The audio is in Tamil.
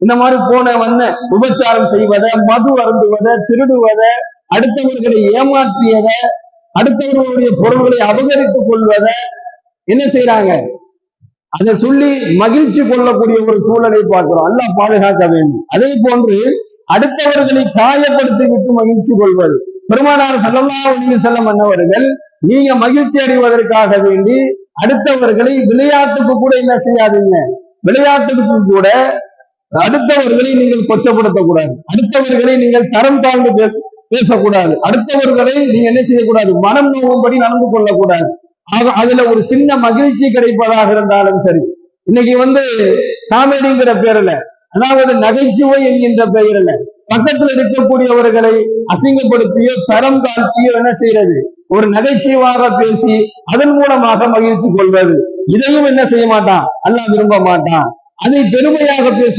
இந்த மாதிரி போன வந்த உபச்சாரம் செய்வதை, மது அருந்துவதை, திருடுவதை, அடுத்தவர்களை ஏமாற்றியதை, அடுத்தவர்களுடைய பொருள்களை அபகரித்துக் கொள்வதை என்ன செய்யறாங்க? அதை சொல்லி மகிழ்ச்சி கொள்ளக்கூடிய ஒரு சூழலை பார்க்கிறோம். அல்லாஹ் பாதுகாக்க வேண்டும். அதே போன்று அடுத்தவர்களை காயப்படுத்தி விட்டு மகிழ்ச்சி கொள்வது. பெருமானார் ஸல்லல்லாஹு அலைஹி வஸல்லம் அன்னவர்கள் நீங்க மகிழ்ச்சி அடைவதற்காக வேண்டி அடுத்தவர்களை விளையாட்டுக்கு கூட என்ன செய்யாதீங்க, விளையாட்டுக்கு கூட அடுத்தவர்களை நீங்கள் கொச்சப்படுத்தக்கூடாது, அடுத்தவர்களை நீங்கள் தரம் தாழ்ந்து பேசக்கூடாது, அடுத்தவர்களை நீங்க என்ன செய்யக்கூடாது, மனம் நோவும்படி நடந்து கொள்ளக்கூடாது. அதுல ஒரு சின்ன மகிழ்ச்சி கிடைப்பதாக இருந்தாலும் சரி. இன்னைக்கு காமெடிங்கிற பேர்ல, அதாவது நகைச்சுவை என்கின்ற பெயரில் பக்கத்தில் இருக்கக்கூடியவர்களை அசிங்கப்படுத்தியோ தரம் தாழ்த்தியோ என்ன செய்யறது, ஒரு நகைச்சுவாக பேசி அதன் மூலமாக மகிழ்ச்சி கொள்வது. இதையும் என்ன செய்ய மாட்டான், அல்லாஹ் விரும்ப மாட்டான். அதை பெருமையாக பேசி